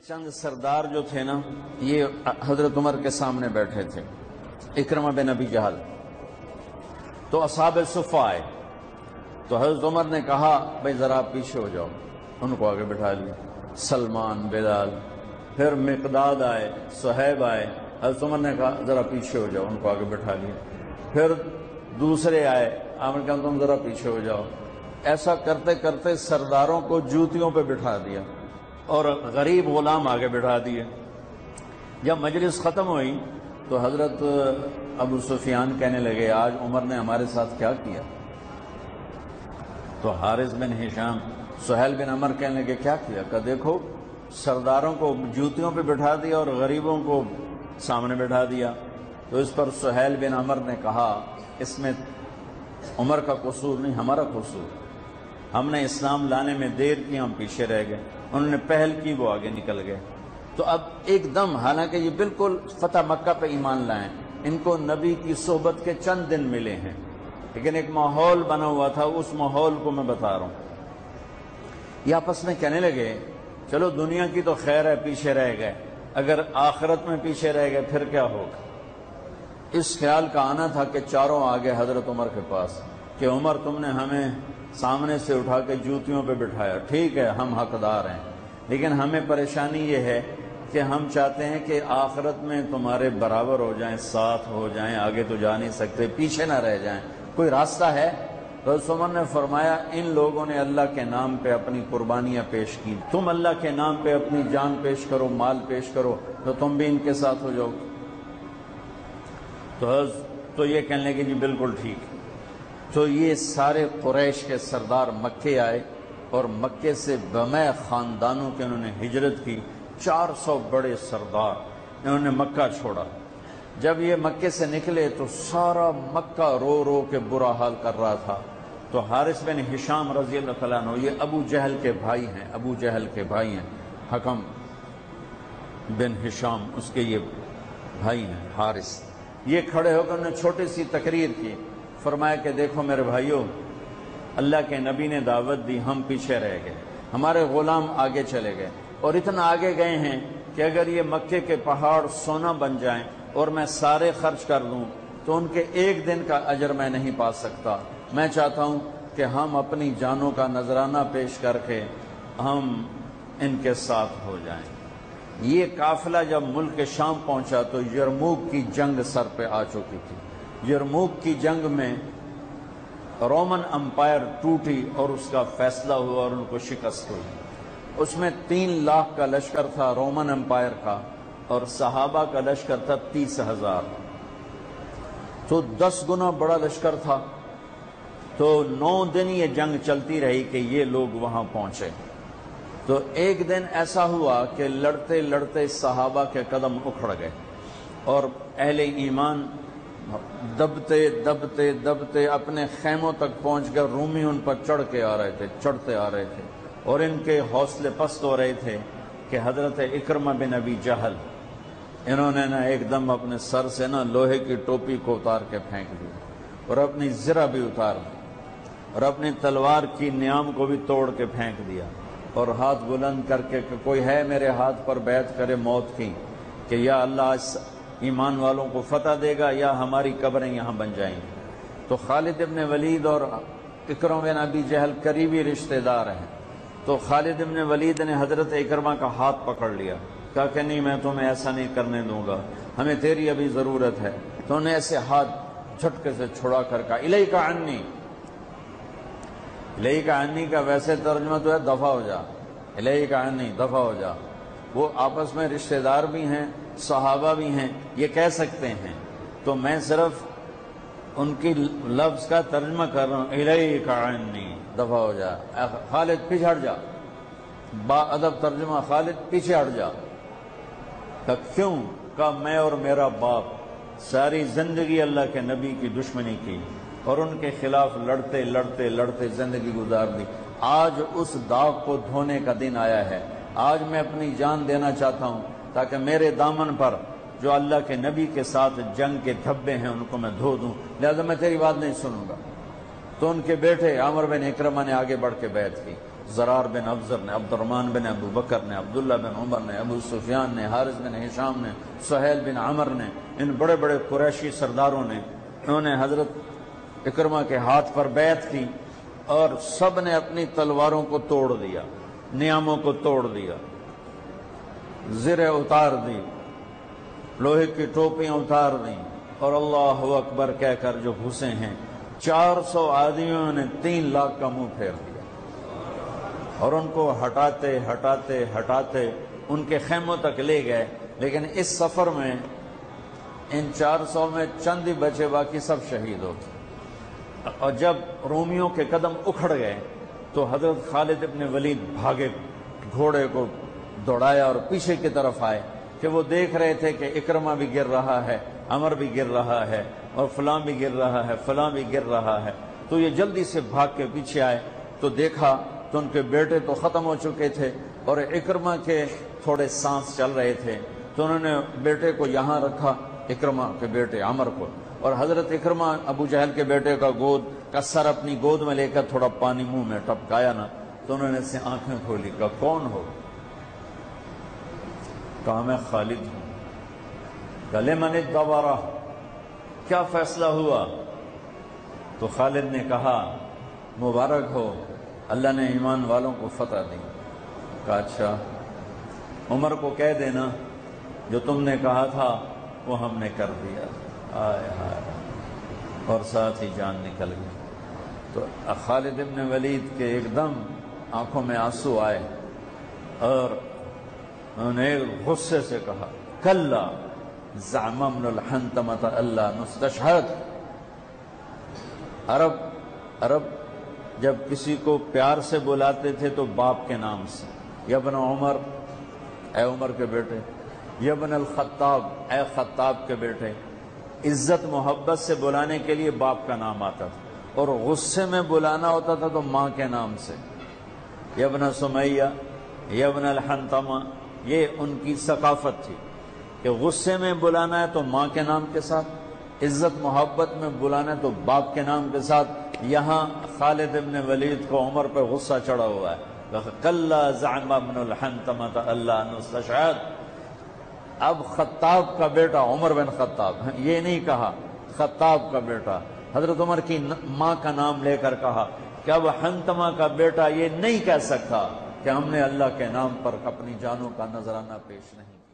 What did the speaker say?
چند سردار جو تھے نا، یہ حضرت عمر کے سامنے بیٹھے تھے، اکرمہ بن ابی جہل۔ تو اصحاب صفہ آئے تو حضرت عمر نے کہا بھائی ذرا پیچھے ہو جاؤ، ان کو آگے بٹھا لیا۔ سلمان، بلال، پھر مقداد آئے، صہیب آئے، حضرت عمر نے کہا ذرا پیچھے ہو جاؤ، ان کو آگے بٹھا لیا۔ پھر دوسرے آئے، عامر کہا تم ذرا پیچھے ہو جاؤ۔ ایسا کرتے کرتے سرداروں کو جوتیوں پہ بٹھا دیا اور غریب غلام آگے بٹھا دیے۔ جب مجلس ختم ہوئی تو حضرت ابو سفیان کہنے لگے آج عمر نے ہمارے ساتھ کیا کیا؟ تو حارث بن ہشام، سہیل بن عمر کہنے لگے کیا کیا؟ کہ دیکھو سرداروں کو جوتیوں پہ بٹھا دیا اور غریبوں کو سامنے بٹھا دیا۔ تو اس پر سہیل بن عمر نے کہا اس میں عمر کا قصور نہیں، ہمارا قصور، ہم نے اسلام لانے میں دیر کی، ہم پیچھے رہ گئے، انہوں نے پہل کی، وہ آگے نکل گئے۔ تو اب ایک دم، حالانکہ یہ بالکل فتح مکہ پہ ایمان لائیں، ان کو نبی کی صحبت کے چند دن ملے ہیں، لیکن ایک ماحول بنا ہوا تھا، اس ماحول کو میں بتا رہا ہوں۔ یہ آپس میں کہنے لگے چلو دنیا کی تو خیر ہے، پیچھے رہ گئے، اگر آخرت میں پیچھے رہ گئے پھر کیا ہوگا؟ اس خیال کا آنا تھا کہ چاروں آگے حضرت عمر کے پاس کہ عمر تم نے ہمیں سامنے سے اٹھا کے جوتیوں پہ بٹھایا، ٹھیک ہے ہم حقدار ہیں، لیکن ہمیں پریشانی یہ ہے کہ ہم چاہتے ہیں کہ آخرت میں تمہارے برابر ہو جائیں، ساتھ ہو جائیں، آگے تو جا نہیں سکتے، پیچھے نہ رہ جائیں، کوئی راستہ ہے؟ تو حضرت عمر نے فرمایا ان لوگوں نے اللہ کے نام پہ اپنی قربانیاں پیش کی، تم اللہ کے نام پہ اپنی جان پیش کرو، مال پیش کرو، تو تم بھی ان کے ساتھ ہو جاؤ۔ تو یہ کہنے لگے جی بالکل ٹھیک۔ تو یہ سارے قریش کے سردار مکے آئے اور مکے سے بمع خاندانوں کے انہوں نے ہجرت کی، 400 بڑے سردار انہوں نے مکہ چھوڑا۔ جب یہ مکے سے نکلے تو سارا مکہ رو رو کے برا حال کر رہا تھا۔ تو حارث بن ہشام رضی اللہ تعالیٰ عنہ، یہ ابو جہل کے بھائی ہیں، ابو جہل کے بھائی ہیں، حکم بن ہشام اس کے یہ بھائی ہیں حارث، یہ کھڑے ہو کر انہوں نے چھوٹی سی تقریر کی، فرمایا کہ دیکھو میرے بھائیوں، اللہ کے نبی نے دعوت دی، ہم پیچھے رہ گئے، ہمارے غلام آگے چلے گئے، اور اتنا آگے گئے ہیں کہ اگر یہ مکے کے پہاڑ سونا بن جائیں اور میں سارے خرچ کر دوں تو ان کے ایک دن کا اجر میں نہیں پا سکتا۔ میں چاہتا ہوں کہ ہم اپنی جانوں کا نذرانہ پیش کر کے ہم ان کے ساتھ ہو جائیں۔ یہ قافلہ جب ملک شام پہنچا تو یرموک کی جنگ سر پہ آ چکی تھی۔ یرموک کی جنگ میں رومن امپائر ٹوٹی اور اس کا فیصلہ ہوا اور ان کو شکست ہوئی۔ اس میں 3 لاکھ کا لشکر تھا رومن امپائر کا، اور صحابہ کا لشکر تھا 30,000، تو 10 گنا بڑا لشکر تھا۔ تو 9 دن یہ جنگ چلتی رہی کہ یہ لوگ وہاں پہنچے۔ تو ایک دن ایسا ہوا کہ لڑتے لڑتے صحابہ کے قدم اکھڑ گئے اور اہل ایمان دبتے دبتے دبتے اپنے خیموں تک پہنچ کر رومی ان پر چڑھتے آ رہے تھے اور ان کے حوصلے پست ہو رہے تھے کہ حضرت اکرمہ بن ابی جہل انہوں نے ایک دم اپنے سر سے لوہے کی ٹوپی کو اتار کے پھینک دی اور اپنی زرہ بھی اتار دی اور اپنی تلوار کی نیام کو بھی توڑ کے پھینک دیا اور ہاتھ بلند کر کے کہ کوئی ہے میرے ہاتھ پر بیعت کرے موت کی کہ یا اللہ اس ایمان والوں کو فتح دے گا یا ہماری قبریں یہاں بن جائیں گی۔ تو خالد ابن ولید اور اکرمہ بن ابی جہل قریبی رشتہ دار ہیں، تو خالد ابن ولید نے حضرت اکرمہ کا ہاتھ پکڑ لیا، کہا کہ نہیں میں تمہیں ایسا نہیں کرنے دوں گا، ہمیں تیری ابھی ضرورت ہے۔ تو انہیں ایسے ہاتھ جھٹکے سے چھڑا کر کہا الیک عنی، الیک عنی کا ویسے ترجمہ تو ہے دفع ہو جا، الیک عنی دفع ہو جا۔ وہ آپس میں رشتہ دار بھی ہیں، صحابہ بھی ہیں، یہ کہہ سکتے ہیں، تو میں صرف ان کی لفظ کا ترجمہ کر رہا ہوں، الیک عنی دفع ہو جا، خالد پیچھے ہٹ جا، با ادب ترجمہ خالد پیچھے ہٹ جا۔ کہ کیوں؟ کہ میں اور میرا باپ ساری زندگی اللہ کے نبی کی دشمنی کی اور ان کے خلاف لڑتے لڑتے لڑتے زندگی گزار دی، آج اس داغ کو دھونے کا دن آیا ہے، آج میں اپنی جان دینا چاہتا ہوں تاکہ میرے دامن پر جو اللہ کے نبی کے ساتھ جنگ کے دھبے ہیں ان کو میں دھو دوں، لہذا میں تیری بات نہیں سنوں گا۔ تو ان کے بیٹے عامر بن اکرمہ نے آگے بڑھ کے بیعت کی، زرار بن افزر نے، عبد الرحمن بن ابو بکر نے، عبداللہ بن عمر نے، ابو سفیان نے، حارث بن ہشام نے، سہیل بن عمر نے، ان بڑے بڑے قریشی سرداروں نے، انہوں نے حضرت اکرمہ کے ہاتھ پر بیعت کی اور سب نے اپنی تلواروں کو توڑ دیا، نیاموں کو توڑ دیا، زریں اتار دی، لوہے کی ٹوپیاں اتار دیں اور اللہ اکبر کہہ کر جو گھسے ہیں 400 آدمیوں نے 3 لاکھ کا منہ پھیر دیا اور ان کو ہٹاتے ہٹاتے ہٹاتے ان کے خیموں تک لے گئے۔ لیکن اس سفر میں ان 400 میں چند ہی بچے، باقی سب شہید ہوتے۔ اور جب رومیوں کے قدم اکھڑ گئے تو حضرت خالد ابن ولید بھاگے، گھوڑے کو دوڑایا اور پیچھے کی طرف آئے کہ وہ دیکھ رہے تھے کہ اکرمہ بھی گر رہا ہے، عمر بھی گر رہا ہے اور فلاں بھی گر رہا ہے، فلاں بھی گر رہا ہے۔ تو یہ جلدی سے بھاگ کے پیچھے آئے تو دیکھا تو ان کے بیٹے تو ختم ہو چکے تھے اور اکرمہ کے تھوڑے سانس چل رہے تھے، تو انہوں نے بیٹے کو یہاں رکھا، اکرمہ کے بیٹے عمر کو، اور حضرت اکرمہ ابو جہل کے بیٹے کا سر اپنی گود میں لے کر تھوڑا پانی منہ میں ٹپکایا نا، تو انہوں نے اسے آنکھیں کھولی، کہا کون ہو؟ کہا میں خالد ہوں۔ کہا لمن الدبرہ، کیا فیصلہ ہوا؟ تو خالد نے کہا مبارک ہو، اللہ نے ایمان والوں کو فتح دی۔ کہا اچھا، عمر کو کہہ دینا جو تم نے کہا تھا وہ ہم نے کر دیا۔ آئے ہائے، اور ساتھ ہی جان نکل گئی۔ تو خالد ابن ولید کے ایک دم آنکھوں میں آنسو آئے اور انہوں نے غصے سے کہا کلا زعم ابن الحنتمۃ اللہ نستشہد۔ عرب جب کسی کو پیار سے بلاتے تھے تو باپ کے نام سے، یا ابن عمر، اے عمر کے بیٹے، یا ابن الخطاب، اے خطاب کے بیٹے، عزت محبت سے بلانے کے لیے باپ کا نام آتا تھا، اور غصے میں بلانا ہوتا تھا تو ماں کے نام سے، یا ابن سمیہ، یا ابن الحنتمہ۔ یہ ان کی ثقافت تھی کہ غصے میں بلانا ہے تو ماں کے نام کے ساتھ، عزت محبت میں بلانا ہے تو باپ کے نام کے ساتھ۔ یہاں خالد ابن ولید کو عمر پہ غصہ چڑھا ہوا ہے، کلا زعم ابن الحنتمۃ اللہ نستشہد۔ اب خطاب کا بیٹا عمر بن خطاب، یہ نہیں کہا خطاب کا بیٹا، حضرت عمر کی ماں کا نام لے کر کہا کہ اب حنتمہ کا بیٹا یہ نہیں کہہ سکتا کہ ہم نے اللہ کے نام پر اپنی جانوں کا نذرانہ پیش نہیں کیا۔